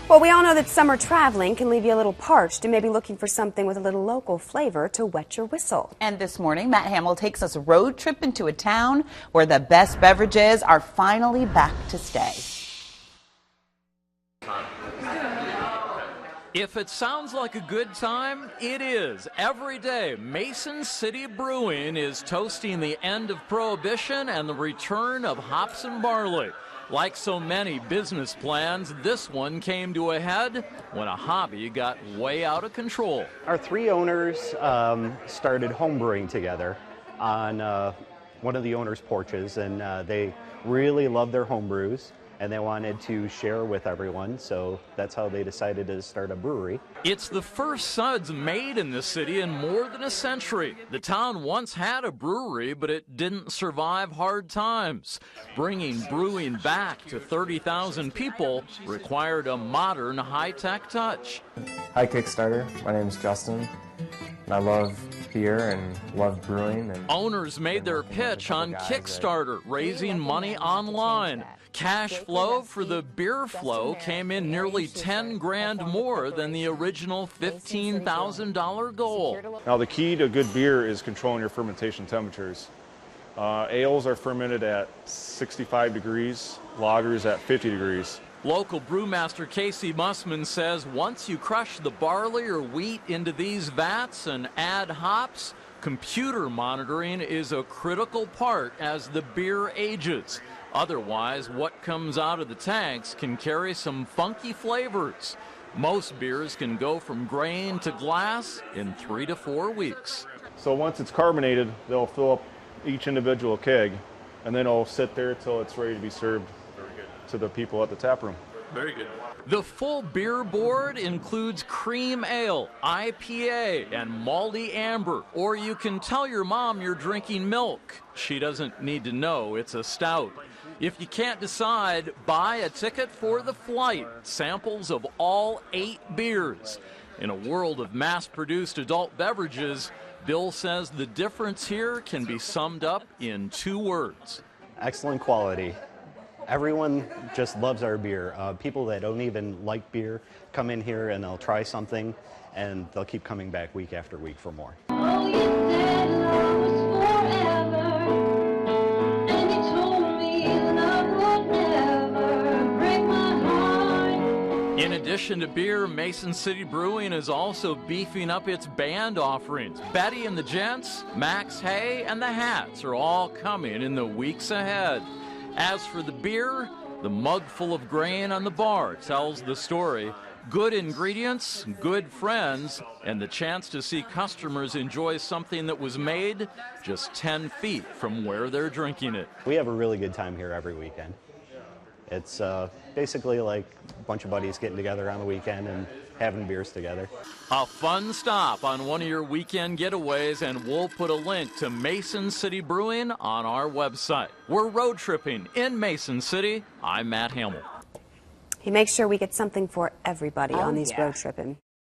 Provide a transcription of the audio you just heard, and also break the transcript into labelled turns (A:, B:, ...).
A: Well, we all know that summer traveling can leave you a little parched and maybe looking for something with a little local flavor to wet your whistle.
B: And this morning, Matt Hamill takes us a road trip into a town where the best beverages are finally back to stay.
C: If it sounds like a good time, it is. Every day, Mason City Brewing is toasting the end of prohibition and the return of hops and barley. Like so many business plans, this one came to a head when a hobby got way out of control.
D: Our three owners started homebrewing together on one of the owners' porches, and they really loved their homebrews, and they wanted to share with everyone, so that's how they decided to start a brewery.
C: It's the first suds made in the city in more than a century. The town once had a brewery, but it didn't survive hard times. Bringing brewing back to 30,000 people required a modern, high-tech touch.
E: Hi Kickstarter, my name is Justin. And I love beer and love brewing. And
C: owners made their pitch on Kickstarter, raising money online. Cash flow for the beer flow came in nearly 10 grand more than the original $15,000 goal.
F: Now the key to good beer is controlling your fermentation temperatures. Ales are fermented at 65 degrees, lagers at 50 degrees.
C: Local brewmaster Casey Mussman says once you crush the barley or wheat into these vats and add hops, computer monitoring is a critical part as the beer ages. Otherwise, what comes out of the tanks can carry some funky flavors. Most beers can go from grain to glass in 3 to 4 weeks.
F: So once it's carbonated, they'll fill up each individual keg, and then it'll sit there until it's ready to be served to the people at the tap room.
C: Very good. The full beer board includes cream ale, IPA, and malty amber. Or you can tell your mom you're drinking milk. She doesn't need to know it's a stout. If you can't decide, buy a ticket for the flight. Samples of all 8 beers. In a world of mass-produced adult beverages, Bill says the difference here can be summed up in 2 words.
D: Excellent quality. Everyone just loves our beer. People that don't even like beer come in here and they'll try something and they'll keep coming back week after week for more.
G: Oh, you said love was forever, and you told me love would never break my heart.
C: In addition to beer, Mason City Brewing is also beefing up its band offerings. Betty and the Gents, Max Hay, and the Hats are all coming in the weeks ahead. As for the beer, the mug full of grain on the bar tells the story. Good ingredients, good friends, and the chance to see customers enjoy something that was made just 10 feet from where they're drinking it.
D: We have a really good time here every weekend. It's basically like a bunch of buddies getting together on the weekend and having beers together.
C: A fun stop on one of your weekend getaways, and we'll put a link to Mason City Brewing on our website. We're road tripping in Mason City. I'm Matt Hamill.
A: He makes sure we get something for everybody on these road tripping.